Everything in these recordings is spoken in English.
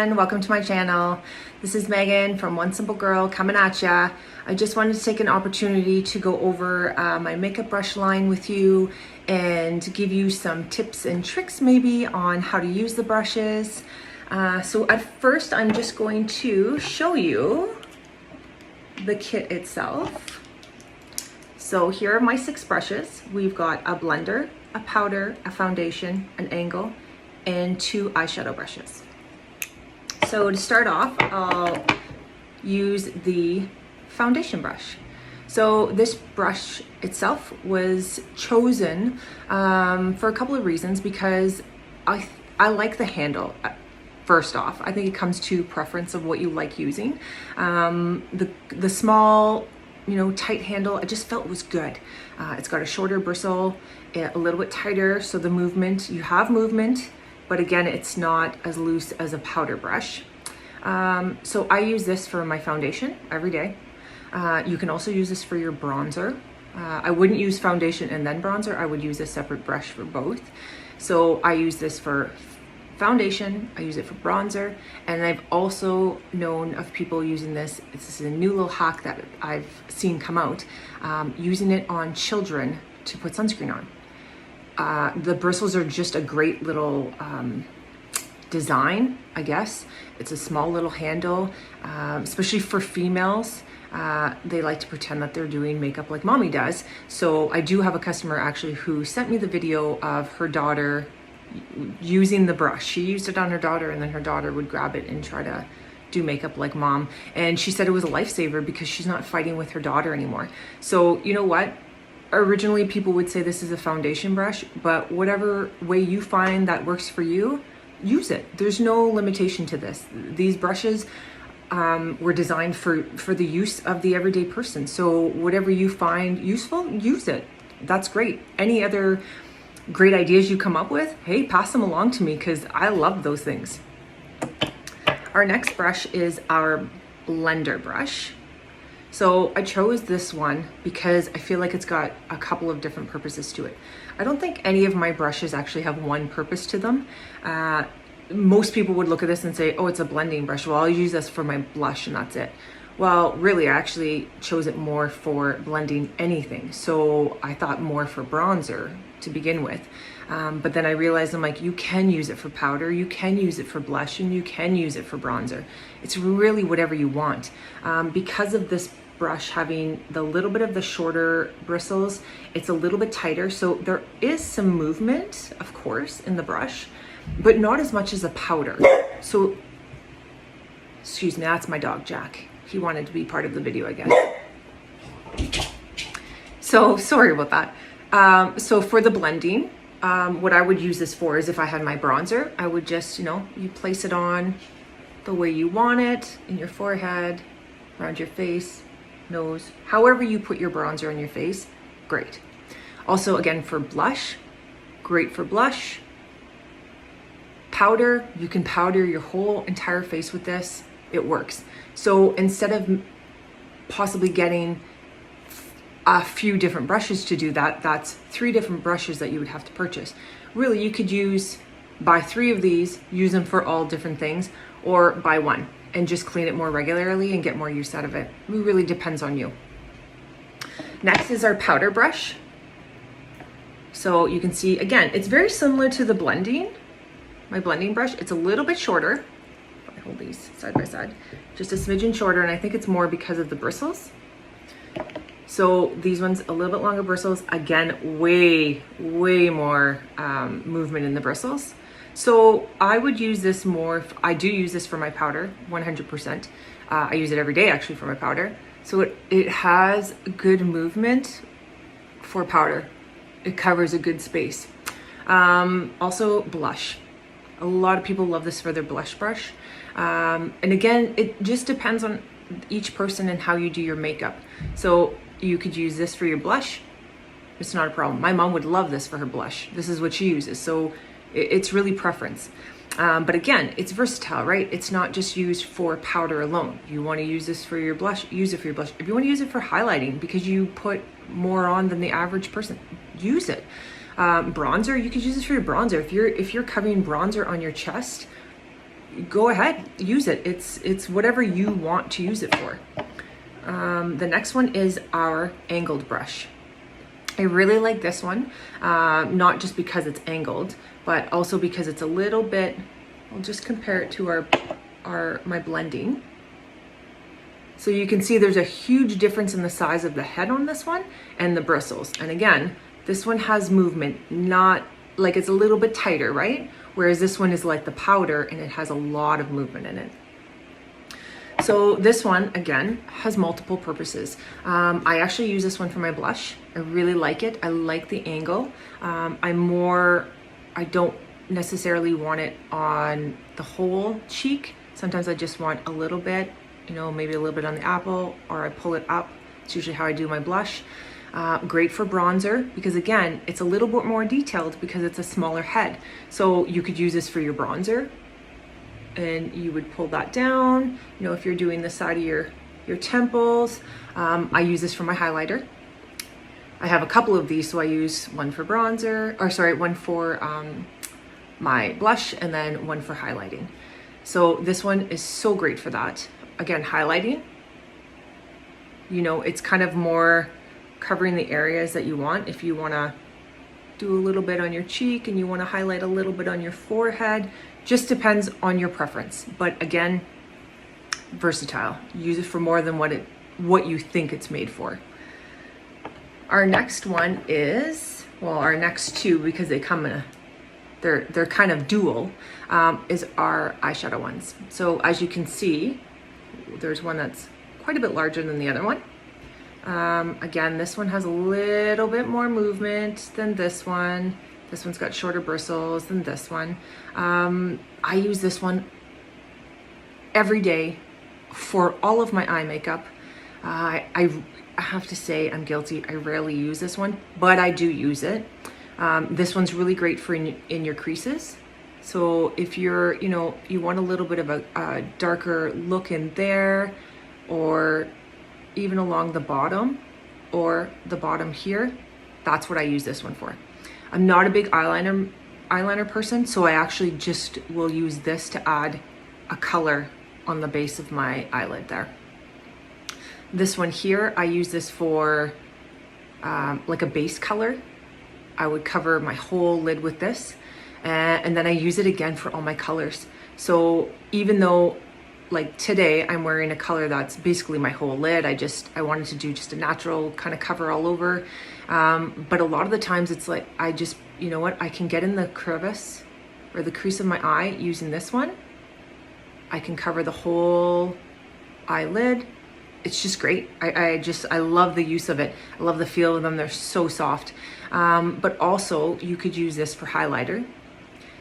everyone, welcome to my channel. This is Megan from oneSimplegirl coming at ya. I just wanted to take an opportunity to go over my makeup brush line with you and give you some tips and tricks maybe on how to use the brushes. So at first I'm just going to show you the kit itself. So here are my 6 brushes. We've got a blender, a powder, a foundation, an angle, and 2 eyeshadow brushes. So to start off, I'll use the foundation brush. So this brush itself was chosen for a couple of reasons, because I like the handle. First off, I think it comes to preference of what you like using. The small, tight handle, I just felt was good. It's got a shorter bristle, a little bit tighter, so the movement, you have movement, but again, it's not as loose as a powder brush. So I use this for my foundation every day. You can also use this for your bronzer. I wouldn't use foundation and then bronzer. I would use a separate brush for both. So I use this for foundation, I use it for bronzer, and I've also known of people using this. This is a new little hack that I've seen come out, using it on children to put sunscreen on. The bristles are just a great little design, I guess. It's a small little handle, especially for females. They like to pretend that they're doing makeup like mommy does. So I do have a customer actually who sent me the video of her daughter using the brush. She used it on her daughter, and then her daughter would grab it and try to do makeup like mom. And she said it was a lifesaver because she's not fighting with her daughter anymore. So you know what? Originally people would say this is a foundation brush, but whatever way you find that works for you, use it. There's no limitation to this. These brushes were designed for the use of the everyday person. So whatever you find useful, use it. That's great. Any other great ideas you come up with, hey, pass them along to me, because I love those things. Our next brush is our blender brush. So I chose this one because I feel like it's got a couple of different purposes to it. I don't think any of my brushes actually have one purpose to them. Most people would look at this and say, oh, it's a blending brush. Well, I'll use this for my blush and that's it. Well, really, I actually chose it more for blending anything. So I thought more for bronzer to begin with. But then I realized, I'm like, you can use it for powder, you can use it for blush, and you can use it for bronzer. It's really whatever you want. Because of this brush having the little bit of the shorter bristles, it's a little bit tighter. So there is some movement, of course, in the brush, but not as much as a powder. So, excuse me, that's my dog, Jack. He wanted to be part of the video, I guess. So sorry about that. So for the blending, what I would use this for is if I had my bronzer, I would just, you place it on the way you want it, in your forehead, around your face, nose, however you put your bronzer on your face, great. Also, again, for blush, great for blush. Powder, you can powder your whole entire face with this. It works. So instead of possibly getting a few different brushes to do that, that's 3 different brushes that you would have to purchase. Really, you could buy 3 of these, use them for all different things, or buy 1 and just clean it more regularly and get more use out of it. It really depends on you. Next is our powder brush. So you can see, again, it's very similar to the blending, my blending brush. It's a little bit shorter. I hold these side by side, just a smidgen shorter, and I think it's more because of the bristles. So these ones, a little bit longer bristles, again, way more movement in the bristles. So I would use this more, I do use this for my powder, 100%. I use it every day actually for my powder. So it has good movement for powder. It covers a good space. Also blush. A lot of people love this for their blush brush. And again, it just depends on each person and how you do your makeup. So you could use this for your blush. It's not a problem. My mom would love this for her blush. This is what she uses. So it's really preference. But again, it's versatile, right? It's not just used for powder alone. You want to use this for your blush, use it for your blush. If you want to use it for highlighting because you put more on than the average person, use it. Bronzer, you could use this for your bronzer. If you're covering bronzer on your chest, go ahead, use it. It's whatever you want to use it for. The next one is our angled brush. I really like this one, not just because it's angled, but also because it's a little bit, I'll just compare it to my blending. So you can see there's a huge difference in the size of the head on this one and the bristles. And again, this one has movement, not like it's a little bit tighter, right? Whereas this one is like the powder and it has a lot of movement in it. So this one, again, has multiple purposes. I actually use this one for my blush. I really like it. I like the angle. I don't necessarily want it on the whole cheek. Sometimes I just want a little bit, you know, maybe a little bit on the apple, or I pull it up. It's usually how I do my blush. Great for bronzer because again, it's a little bit more detailed because it's a smaller head. So you could use this for your bronzer and you would pull that down, you know, if you're doing the side of your temples. I use this for my highlighter. I have a couple of these, so I use one for bronzer, or sorry, one for my blush and then one for highlighting. So this one is so great for that. Again, highlighting, you know, it's kind of more covering the areas that you want. If you want to do a little bit on your cheek and you want to highlight a little bit on your forehead, just depends on your preference. But again, versatile. Use it for more than what you think it's made for. Our next one is, well, our next two, because they come in a, they're kind of dual, is our eyeshadow ones. So as you can see, there's one that's quite a bit larger than the other one. Again, this one has a little bit more movement than this one. This one's got shorter bristles than this one. I use this one every day for all of my eye makeup. I have to say I'm guilty. I rarely use this one, but I do use it. This one's really great for in your creases. So if you're, you know, you want a little bit of a darker look in there, or even along the bottom or the bottom here, that's what I use this one for. I'm not a big eyeliner person, so I actually just will use this to add a color on the base of my eyelid there. This one here, I use this for like a base color. I would cover my whole lid with this, and then I use it again for all my colors. So even though like today I'm wearing a color that's basically my whole lid, I wanted to do just a natural kind of cover all over. But a lot of the times it's like, I just, you know what, I can get in the crevice or the crease of my eye using this one. I can cover the whole eyelid. It's just great. I love the use of it. I love the feel of them. They're so soft. But also you could use this for highlighter.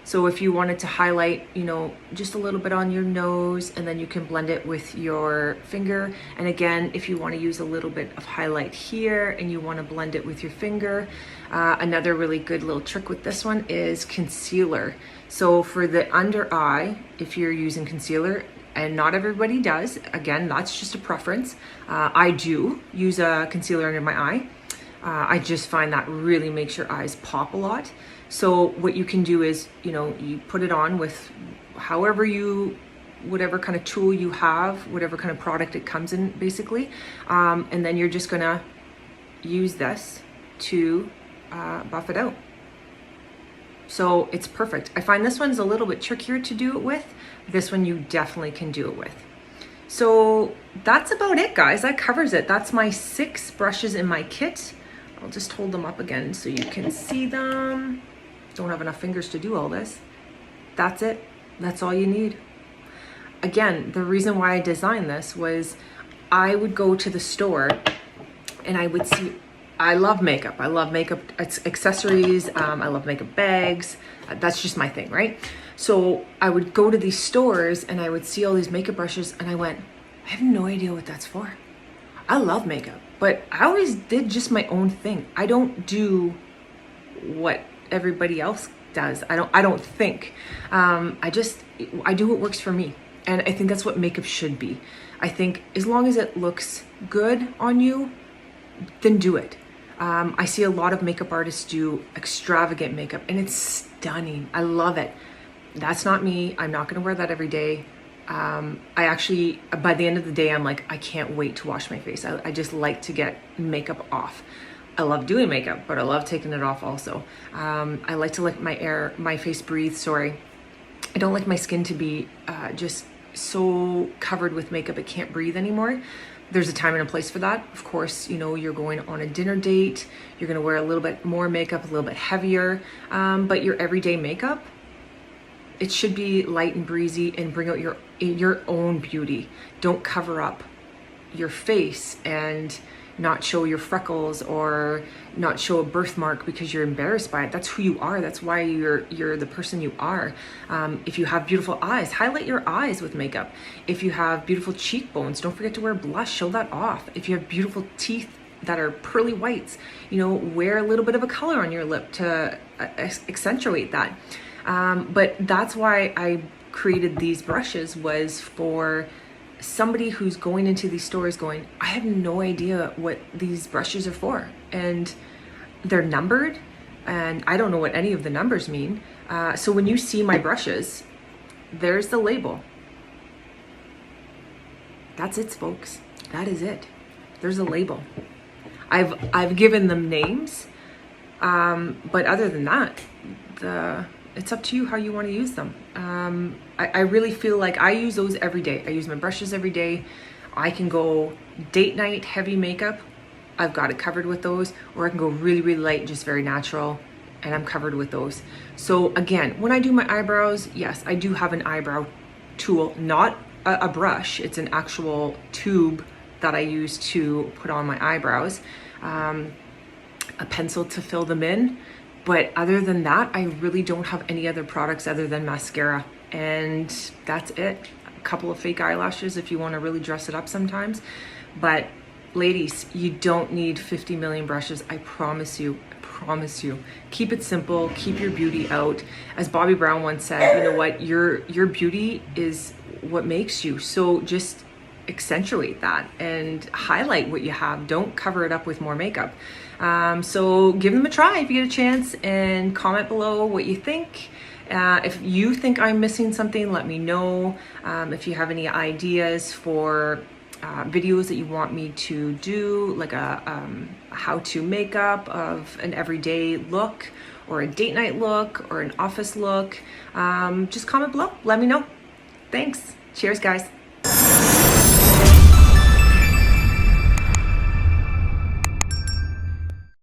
So if you wanted to highlight, you know, just a little bit on your nose, and then you can blend it with your finger. And again, if you want to use a little bit of highlight here and you want to blend it with your finger, another really good little trick with this one is concealer. So for the under eye, if you're using concealer, and not everybody does, again, that's just a preference. I do use a concealer under my eye. I just find that really makes your eyes pop a lot. So what you can do is, you know, you put it on with whatever kind of tool you have, whatever kind of product it comes in, basically. And then you're just gonna use this to buff it out. So it's perfect. I find this one's a little bit trickier to do it with. This one you definitely can do it with. So that's about it, guys. That covers it. That's my 6 brushes in my kit. I'll just hold them up again so you can see them. Don't have enough fingers to do all this. That's it. That's all you need. Again, the reason why I designed this was I would go to the store and I would see, I love makeup. I love makeup accessories. I love makeup bags. That's just my thing, right? So I would go to these stores and I would see all these makeup brushes and I went, I have no idea what that's for. I love makeup, but I always did just my own thing. I don't do what everybody else does. I don't think. I do what works for me. And I think that's what makeup should be. I think as long as it looks good on you, then do it. I see a lot of makeup artists do extravagant makeup and it's stunning. I love it. That's not me. I'm not gonna wear that every day. I actually, by the end of the day, I'm like, I can't wait to wash my face. I just like to get makeup off. I love doing makeup, but I love taking it off also. I like to let my face breathe, sorry. I don't like my skin to be just so covered with makeup it can't breathe anymore. There's a time and a place for that. Of course, you know, you're going on a dinner date, you're gonna wear a little bit more makeup, a little bit heavier, but your everyday makeup, it should be light and breezy and bring out your own beauty. Don't cover up your face and not show your freckles or not show a birthmark because you're embarrassed by it. That's who you are. That's why you're the person you are. If you have beautiful eyes, highlight your eyes with makeup. If you have beautiful cheekbones, don't forget to wear blush, show that off. If you have beautiful teeth that are pearly whites, you know, wear a little bit of a color on your lip to accentuate that. But that's why I created these brushes, was for somebody who's going into these stores going, I have no idea what these brushes are for, and they're numbered and I don't know what any of the numbers mean. So when you see my brushes, there's the label. That's it, folks. That is it. There's a label. I've given them names, but other than that, it's up to you how you want to use them. I really feel like I use those every day. I use my brushes every day. I can go date night, heavy makeup, I've got it covered with those, or I can go really, really light, just very natural, and I'm covered with those. So again, when I do my eyebrows, yes, I do have an eyebrow tool, not a brush. It's an actual tube that I use to put on my eyebrows, a pencil to fill them in. But other than that, I really don't have any other products other than mascara. And that's it. A couple of fake eyelashes if you want to really dress it up sometimes. But ladies, you don't need 50 million brushes. I promise you. I promise you. Keep it simple. Keep your beauty out. As Bobby Brown once said, you know what? Your beauty is what makes you. So just accentuate that and highlight what you have. Don't cover it up with more makeup. So give them a try if you get a chance, and comment below what you think. If you think I'm missing something, let me know. If you have any ideas for videos that you want me to do, like a how-to makeup of an everyday look, or a date night look, or an office look, just comment below. Let me know. Thanks. Cheers, guys.